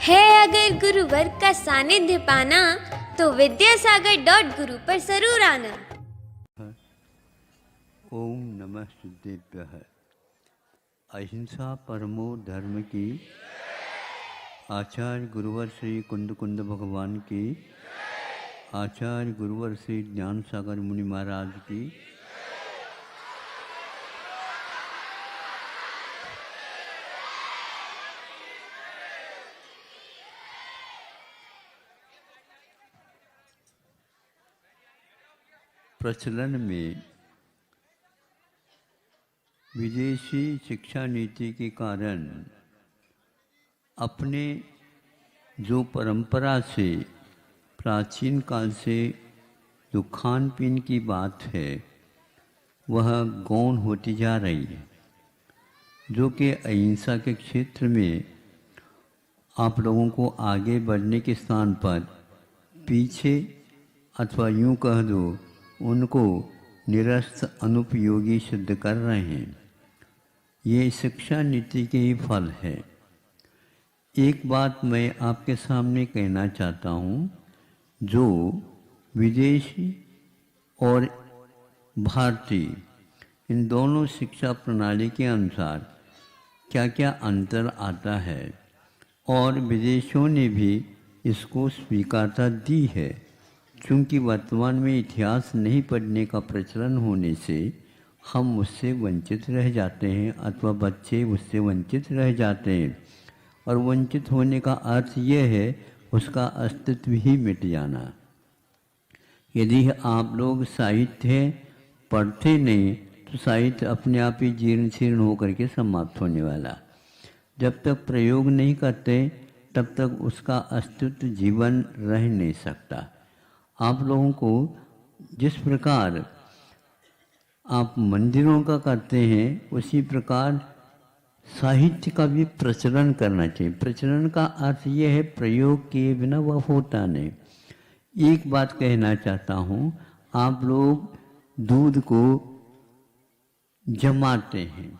है अगर गुरुवर का सानिध्य पाना तो विद्यासागर.गुरु पर जरूर आना। ओम नमः सिद्धेभ्यः। अहिंसा परमो धर्म की। आचार्य गुरुवर श्री कुंद कुंद भगवान की। आचार्य गुरुवर श्री ज्ञान सागर मुनि महाराज की। प्रचलन में विदेशी शिक्षा नीति के कारण अपने जो परंपरा से प्राचीन काल से जो खान पीन की बात है वह गौण होती जा रही है, जो कि अहिंसा के क्षेत्र में आप लोगों को आगे बढ़ने के स्थान पर पीछे अथवा यूँ कह दो उनको निरस्त अनुपयोगी सिद्ध कर रहे हैं। ये शिक्षा नीति के ही फल है। एक बात मैं आपके सामने कहना चाहता हूँ, जो विदेशी और भारतीय इन दोनों शिक्षा प्रणाली के अनुसार क्या क्या अंतर आता है, और विदेशियों ने भी इसको स्वीकारता दी है। क्योंकि वर्तमान में इतिहास नहीं पढ़ने का प्रचलन होने से हम उससे वंचित रह जाते हैं अथवा बच्चे उससे वंचित रह जाते हैं, और वंचित होने का अर्थ यह है उसका अस्तित्व ही मिट जाना। यदि आप लोग साहित्य पढ़ते नहीं तो साहित्य अपने आप ही जीर्ण शीर्ण होकर के समाप्त होने वाला। जब तक प्रयोग नहीं करते तब तक उसका अस्तित्व जीवन रह नहीं सकता। आप लोगों को जिस प्रकार आप मंदिरों का करते हैं उसी प्रकार साहित्य का भी प्रचलन करना चाहिए। प्रचलन का अर्थ यह है प्रयोग किए बिना वह होता नहीं। एक बात कहना चाहता हूँ, आप लोग दूध को जमाते हैं।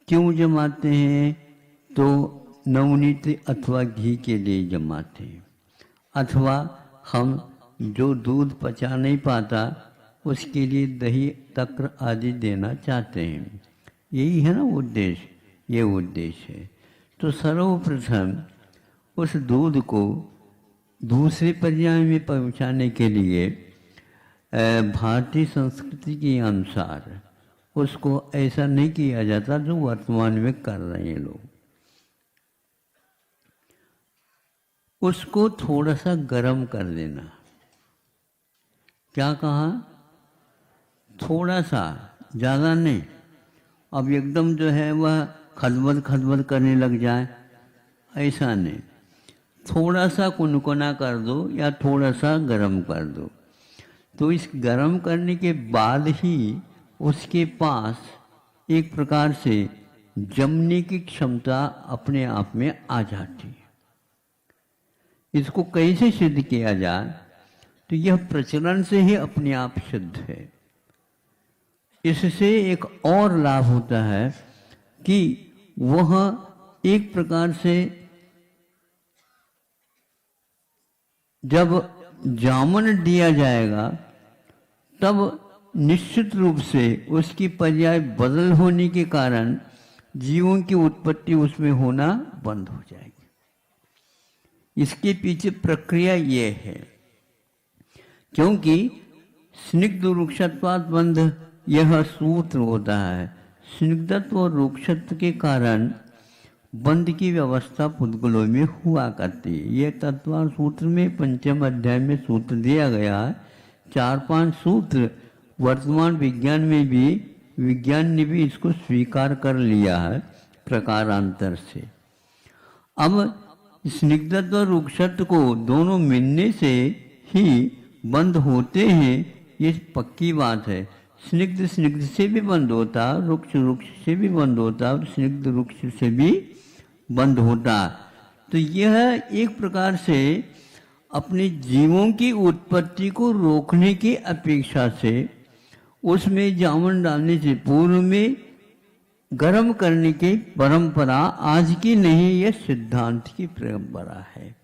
क्यों जमाते हैं? तो नवनीत अथवा घी के लिए जमाते हैं, अथवा हम जो दूध पचा नहीं पाता उसके लिए दही तक्र आदि देना चाहते हैं। यही है ना उद्देश्य, ये उद्देश्य है। तो सर्वप्रथम उस दूध को दूसरे पर्याय में पहुंचाने के लिए भारतीय संस्कृति के अनुसार उसको ऐसा नहीं किया जाता जो वर्तमान में कर रहे हैं लोग। उसको थोड़ा सा गर्म कर देना। क्या कहा? थोड़ा सा, ज़्यादा नहीं। अब एकदम जो है वह खदबद करने लग जाए, ऐसा नहीं। थोड़ा सा कुनकुना कर दो या थोड़ा सा गर्म कर दो। तो इस गर्म करने के बाद ही उसके पास एक प्रकार से जमने की क्षमता अपने आप में आ जाती है। इसको कैसे सिद्ध किया जाए? तो यह प्रचलन से ही अपने आप सिद्ध है। इससे एक और लाभ होता है कि वह एक प्रकार से जब जामन दिया जाएगा तब निश्चित रूप से उसकी पर्याय बदल होने के कारण जीवों की उत्पत्ति उसमें होना बंद हो जाएगी। इसके पीछे प्रक्रिया ये है, क्योंकि स्निग्ध रुक्षत्वात् बंध यह सूत्र होता है। स्निग्धत्व और रुक्षत्व के कारण बंध की व्यवस्था पुद्गलों में हुआ करती है। ये तत्वार सूत्र में 5वें अध्याय में सूत्र दिया गया है। 4-5 सूत्र वर्तमान विज्ञान में भी विज्ञान ने भी इसको स्वीकार कर लिया है प्रकारांतर से। अब स्निग्धत्व और रुक्षत्व को दोनों मिलने से ही बंद होते हैं, ये पक्की बात है। स्निग्ध से भी बंद होता, रुक्ष से भी बंद होता, और स्निग्ध रुक्ष से भी बंद होता। तो यह एक प्रकार से अपने जीवों की उत्पत्ति को रोकने की अपेक्षा से उसमें जामन डालने से पूर्व में गर्म करने की परंपरा आज की नहीं, यह सिद्धांत की परंपरा है।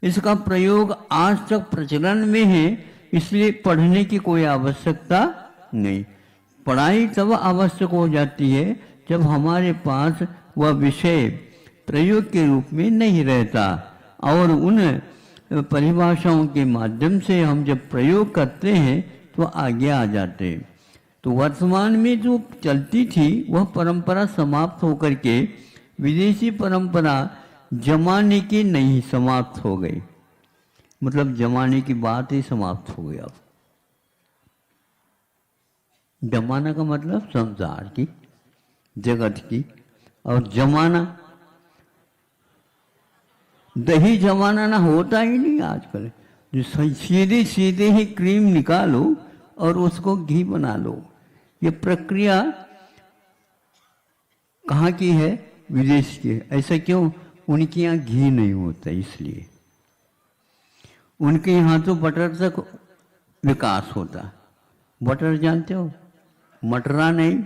इसका प्रयोग आज तक प्रचलन में है, इसलिए पढ़ने की कोई आवश्यकता नहीं। पढ़ाई तब आवश्यक हो जाती है जब हमारे पास वह विषय प्रयोग के रूप में नहीं रहता, और उन परिभाषाओं के माध्यम से हम जब प्रयोग करते हैं तो आगे आ जाते हैं। तो वर्तमान में जो चलती थी वह परंपरा समाप्त होकर के विदेशी परंपरा जमाने की नहीं समाप्त हो गई, मतलब जमाने की बात ही समाप्त हो गई। अब जमाना का मतलब संसार की, जगत की, और जमाना दही जमाना ना होता ही नहीं आजकल। जो सीधे सीधे ही क्रीम निकालो और उसको घी बना लो। ये प्रक्रिया कहाँ की है? विदेश की। ऐसा क्यों? उनके यहाँ घी नहीं होता, इसलिए। उनके यहाँ तो बटर तक विकास होता। बटर जानते हो? मटरा नहीं।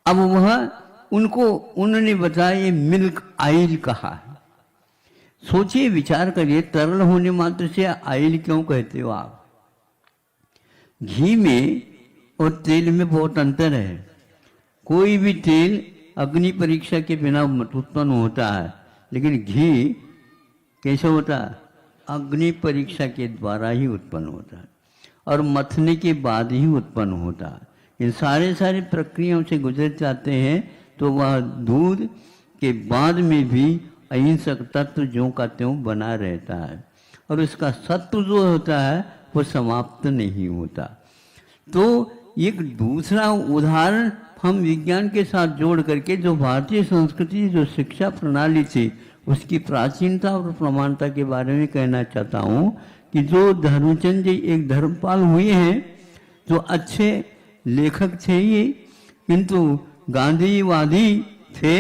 अब वह उन्होंने बताया ये मिल्क आयल कहा है। सोचिए, विचार करिए, तरल होने मात्र से आयल क्यों कहते हो आप? घी में और तेल में बहुत अंतर है। कोई भी तेल अग्नि परीक्षा के बिना उत्पन्न होता है, लेकिन घी कैसे होता है? अग्नि परीक्षा के द्वारा ही उत्पन्न होता है और मथने के बाद ही उत्पन्न होता है। इन सारे प्रक्रियाओं से गुजर जाते हैं तो वह दूध के बाद में भी अहिंसक तत्व ज्यों का त्यों बना रहता है और इसका सत्व जो होता है वो समाप्त नहीं होता। तो एक दूसरा उदाहरण हम विज्ञान के साथ जोड़ करके जो भारतीय संस्कृति, जो शिक्षा प्रणाली थी, उसकी प्राचीनता और प्रमाणता के बारे में कहना चाहता हूँ कि जो धर्मचंद जी एक धर्मपाल हुए हैं, जो अच्छे लेखक थे ये, किंतु गांधीवादी थे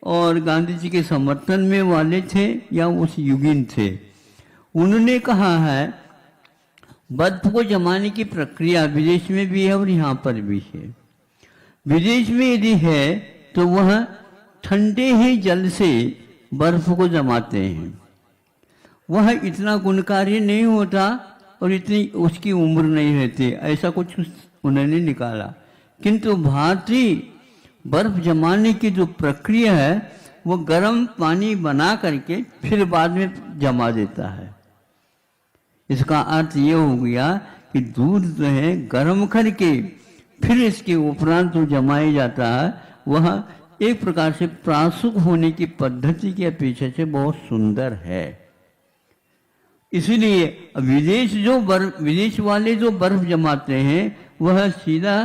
और गांधी जी के समर्थन में वाले थे या उस युगीन थे। उन्होंने कहा है बर्फ को जमाने की प्रक्रिया विदेश में भी है और यहाँ पर भी है। विदेश में यदि है तो वह ठंडे ही जल से बर्फ को जमाते हैं। वह इतना गुणकारी नहीं होता और इतनी उसकी उम्र नहीं रहती, ऐसा कुछ उन्होंने निकाला। किंतु भारतीय बर्फ जमाने की जो प्रक्रिया है वो गर्म पानी बना करके फिर बाद में जमा देता है। इसका अर्थ ये हो गया कि दूध जो है गर्म करके फिर इसके उपरांत जो जमाया जाता है वह एक प्रकार से प्रासुक होने की पद्धति की अपेक्षा से बहुत सुंदर है। इसलिए विदेश वाले जो बर्फ जमाते हैं वह सीधा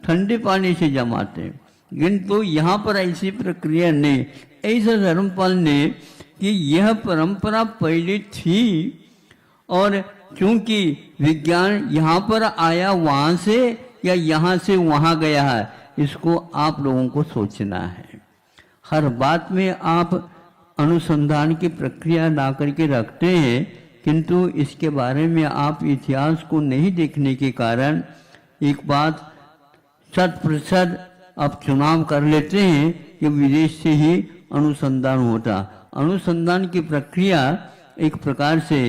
ठंडे पानी से जमाते हैं, किंतु यहाँ पर ऐसी प्रक्रिया नहीं। ऐसा धर्मपाल ने कि यह परंपरा पहले थी और क्योंकि विज्ञान यहाँ पर आया वहाँ से या यहाँ से वहाँ गया है, इसको आप लोगों को सोचना है। हर बात में आप अनुसंधान की प्रक्रिया ला करके रखते हैं, किंतु इसके बारे में आप इतिहास को नहीं देखने के कारण एक बात 100% आप चुनाव कर लेते हैं कि विदेश से ही अनुसंधान होता। अनुसंधान की प्रक्रिया एक प्रकार से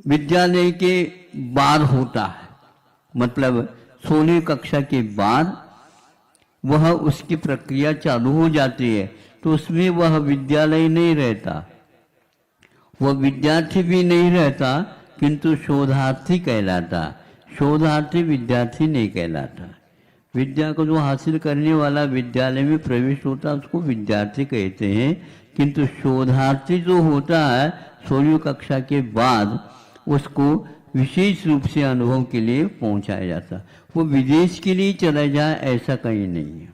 विद्यालय के बाद होता है, मतलब 16वीं कक्षा के बाद वह उसकी प्रक्रिया चालू हो जाती है। तो उसमें वह विद्यालय नहीं रहता, वह विद्यार्थी भी नहीं रहता, किंतु शोधार्थी कहलाता। शोधार्थी विद्यार्थी नहीं कहलाता। विद्या को जो हासिल करने वाला विद्यालय में प्रवेश होता है उसको विद्यार्थी कहते हैं, किंतु शोधार्थी जो होता है 16वीं कक्षा के बाद उसको विशेष रूप से अनुभव के लिए पहुंचाया जाता। वो विदेश के लिए चला जाए ऐसा कहीं नहीं है।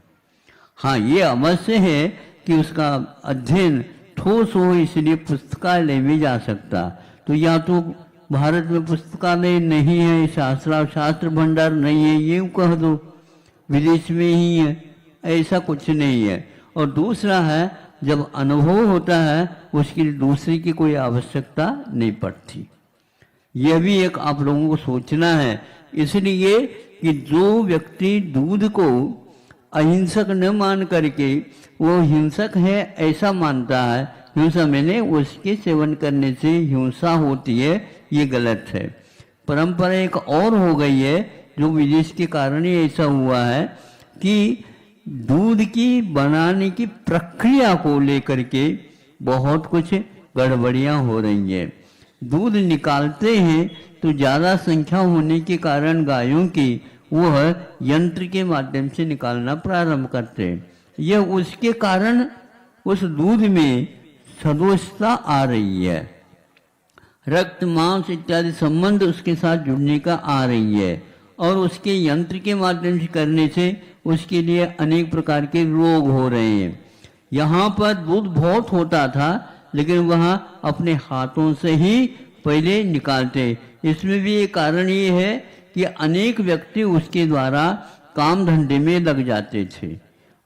हाँ, ये अवश्य है कि उसका अध्ययन ठोस हो, इसलिए पुस्तकालय में जा सकता। तो या तो भारत में पुस्तकालय नहीं है, शास्त्र भंडार नहीं है, ये कह दो विदेश में ही है, ऐसा कुछ नहीं है। और दूसरा है जब अनुभव होता है उसके लिए दूसरे की कोई आवश्यकता नहीं पड़ती। यह भी एक आप लोगों को सोचना है। इसलिए कि जो व्यक्ति दूध को अहिंसक न मान करके वो हिंसक है ऐसा मानता है, हिंसा मैंने उसके सेवन करने से हिंसा होती है, ये गलत है। परंपरा एक और हो गई है जो विदेश के कारण ही ऐसा हुआ है कि दूध की बनाने की प्रक्रिया को लेकर के बहुत कुछ गड़बड़ियां हो रही है। दूध निकालते हैं तो ज़्यादा संख्या होने के कारण गायों की वह यंत्र के माध्यम से निकालना प्रारंभ करते हैं। यह उसके कारण उस दूध में सदोषता आ रही है, रक्त मांस इत्यादि संबंध उसके साथ जुड़ने का आ रही है, और उसके यंत्र के माध्यम से करने से उसके लिए अनेक प्रकार के रोग हो रहे हैं। यहाँ पर दूध बहुत होता था लेकिन वहाँ अपने हाथों से ही पहले निकालते। इसमें भी एक कारण ये है कि अनेक व्यक्ति उसके द्वारा काम धंधे में लग जाते थे।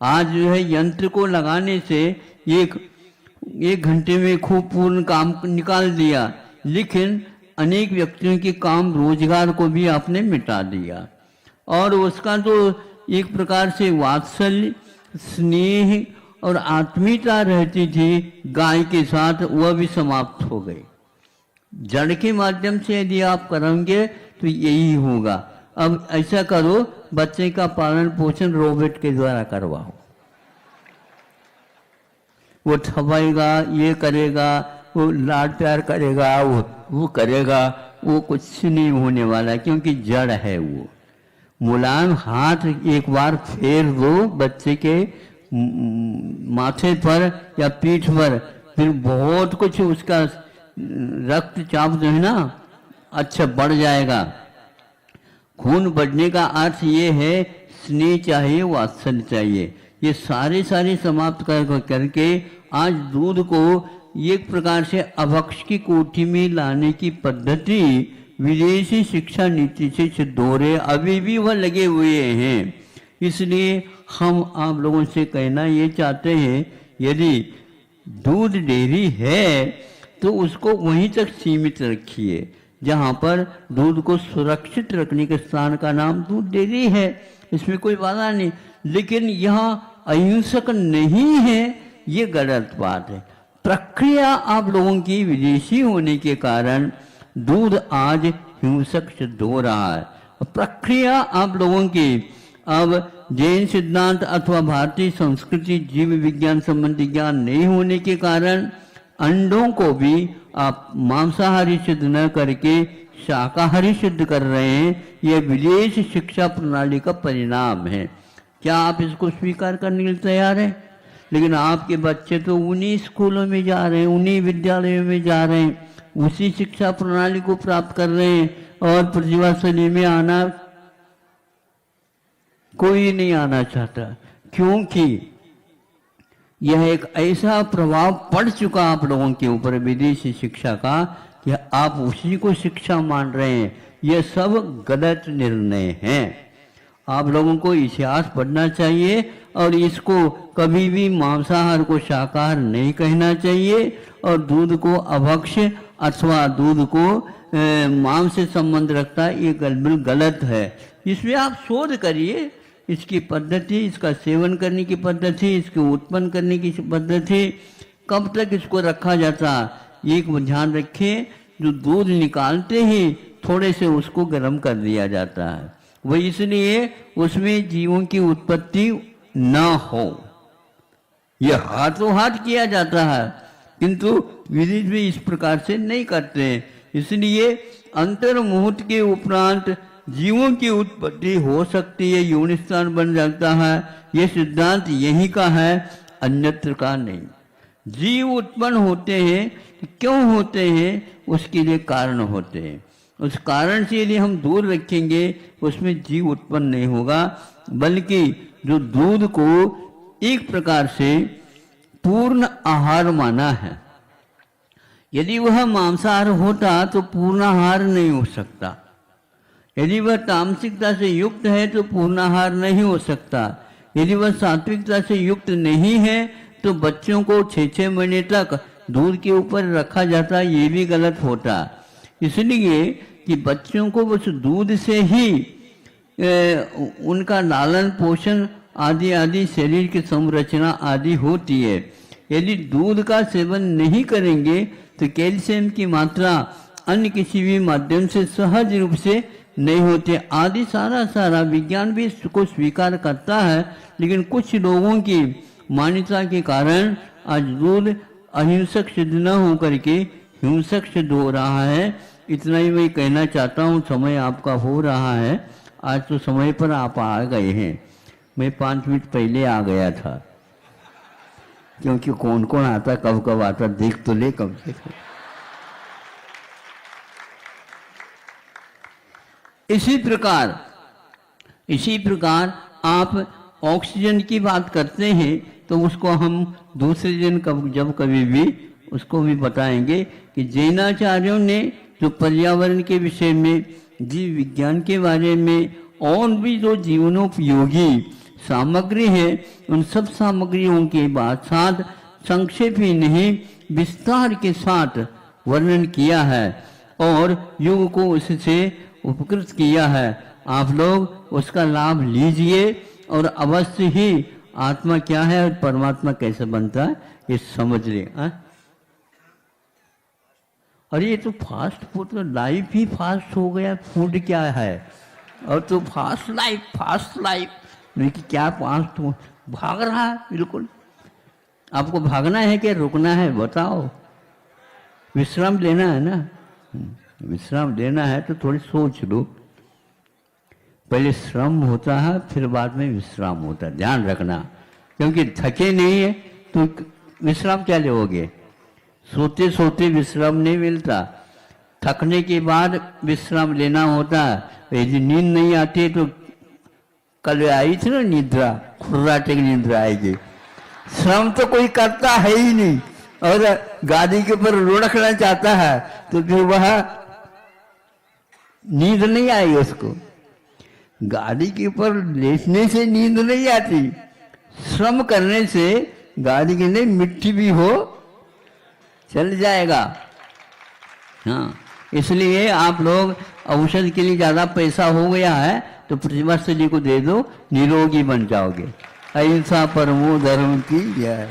आज जो है यंत्र को लगाने से एक घंटे में खूब पूर्ण काम निकाल दिया, लेकिन अनेक व्यक्तियों के काम रोजगार को भी आपने मिटा दिया, और उसका जो एक प्रकार से वात्सल्य, स्नेह और आत्मीयता रहती थी गाय के साथ, वह भी समाप्त हो गई। जड़ के माध्यम से यदि आप करेंगे तो यही होगा। अब ऐसा करो, बच्चे का पालन पोषण रोबोट के द्वारा करवाओ, वो थपाएगा, ये करेगा, वो लाड प्यार करेगा, वो करेगा, वो कुछ नहीं होने वाला, क्योंकि जड़ है वो। मुलायम हाथ एक बार फेर दो बच्चे के माथे पर या पीठ पर, फिर बहुत कुछ उसका रक्तचाप जो है ना अच्छा बढ़ जाएगा। खून बढ़ने का अर्थ ये है स्नेह चाहिए, वात्सल्य चाहिए। ये सारे समाप्त करके आज दूध को एक प्रकार से अभक्ष की कोठी में लाने की पद्धति विदेशी शिक्षा नीति से सिद्ध हो रहे, अभी भी वह लगे हुए हैं। इसलिए हम आप लोगों से कहना ये चाहते हैं, यदि दूध डेयरी है तो उसको वहीं तक सीमित रखिए जहाँ पर दूध को सुरक्षित रखने के स्थान का नाम दूध डेयरी है, इसमें कोई बाधा नहीं। लेकिन यहाँ अहिंसक नहीं है, ये गलत बात है। प्रक्रिया आप लोगों की विदेशी होने के कारण दूध आज हिंसक सिद्ध हो रहा है। प्रक्रिया आप लोगों की अब जैन सिद्धांत अथवा भारतीय संस्कृति जीव विज्ञान संबंधी ज्ञान नहीं होने के कारण अंडों को भी आप मांसाहारी सिद्ध न करके शाकाहारी सिद्ध कर रहे हैं। यह विदेश शिक्षा प्रणाली का परिणाम है। क्या आप इसको स्वीकार करने के लिए तैयार हैं? लेकिन आपके बच्चे तो उन्हीं स्कूलों में जा रहे हैं, उन्हीं विद्यालयों में जा रहे हैं, उसी शिक्षा प्रणाली को प्राप्त कर रहे हैं, और प्रतिभाशाली में आना कोई नहीं आना चाहता, क्योंकि यह एक ऐसा प्रभाव पड़ चुका आप लोगों के ऊपर विदेशी शिक्षा का कि आप उसी को शिक्षा मान रहे हैं। यह सब गलत निर्णय हैं। आप लोगों को इतिहास पढ़ना चाहिए और इसको कभी भी मांसाहार को शाकाहार नहीं कहना चाहिए, और दूध को अभक्ष अथवा दूध को मांस से संबंध रखता है, ये बिल्कुल गलत है। इसमें आप शोध करिए, इसकी पद्धति, इसका सेवन करने की पद्धति, इसको उत्पन्न करने की पद्धति, कब तक इसको रखा जाता। एक ध्यान रखें, जो दूध निकालते ही थोड़े से उसको गर्म कर दिया जाता है, वह इसलिए उसमें जीवों की उत्पत्ति न हो, यह हाथों हाथ किया जाता है, किंतु विदेश में इस प्रकार से नहीं करते। इसलिए अंतर मुहूर्त के उपरांत जीवों की उत्पत्ति हो सकती है, योनिस्थान बन जाता है। यह सिद्धांत यही का है, अन्यत्र का नहीं। जीव उत्पन्न होते हैं, क्यों होते हैं? उसके लिए कारण होते हैं। उस कारण से यदि हम दूर रखेंगे उसमें जीव उत्पन्न नहीं होगा, बल्कि जो दूध को एक प्रकार से पूर्ण आहार माना है। यदि वह मांसाहार होता तो पूर्ण आहार नहीं हो सकता, यदि वह तामसिकता से युक्त है तो पूर्णाहार नहीं हो सकता, यदि वह सात्विकता से युक्त नहीं है तो बच्चों को 6-6 महीने तक दूध के ऊपर रखा जाता, ये भी गलत होता। इसलिए कि बच्चों को बस दूध से ही उनका लालन पोषण आदि आदि शरीर की संरचना आदि होती है। यदि दूध का सेवन नहीं करेंगे तो कैल्शियम की मात्रा अन्य किसी भी माध्यम से सहज रूप से नहीं होते। आदि सारा विज्ञान भी इसको स्वीकार करता है, लेकिन कुछ लोगों की मान्यता के कारण आज दूध अहिंसक सिद्ध न होकर के हिंसक सिद्ध हो रहा है। इतना ही मैं कहना चाहता हूँ। समय आपका हो रहा है। आज तो समय पर आप आ गए हैं, मैं 5 मिनट पहले आ गया था, क्योंकि कौन कौन आता कब कब आता देख तो ले कम से कम। इसी प्रकार आप ऑक्सीजन की बात करते हैं तो उसको हम दूसरे दिन जब कभी भी उसको भी बताएंगे कि जैनाचार्यों ने जो पर्यावरण के विषय में, जीव विज्ञान के बारे में और भी जो जीवनोपयोगी सामग्री है, उन सब सामग्रियों के साथ संक्षेप ही नहीं विस्तार के साथ वर्णन किया है और युग को उससे उपकृत किया है। आप लोग उसका लाभ लीजिए और अवश्य ही आत्मा क्या है और परमात्मा कैसे बनता है ये समझ ले। अरे ये तो फास्ट फूड, तो लाइफ ही फास्ट हो गया। फूड क्या है और तो फास्ट लाइफ नहीं कि क्या फास्ट हो, भाग रहा है बिल्कुल। आपको भागना है कि रुकना है बताओ? विश्राम लेना है ना, विश्राम लेना है तो थोड़ी सोच लो। पहले श्रम होता है फिर बाद में विश्राम होता है, ध्यान रखना। क्योंकि थके नहीं है तो विश्राम क्या लोगे? सोते सोते विश्राम नहीं मिलता, थकने के बाद विश्राम लेना होता है। यदि नींद नहीं आती तो कल आई थी ना निद्रा, खुर्राटे की निद्रा आएगी। श्रम तो कोई करता है ही नहीं और गाड़ी के ऊपर लुढ़कना चाहता है तो फिर वह नींद नहीं आई उसको। गाड़ी के ऊपर लेटने से नींद नहीं आती, श्रम करने से गाड़ी के लिए मिट्टी भी हो चल जाएगा। हाँ, इसलिए आप लोग औषध के लिए ज्यादा पैसा हो गया है तो प्रतिवर्ष जी को दे दो, निरोगी बन जाओगे। अहिंसा परमो धर्म की जय।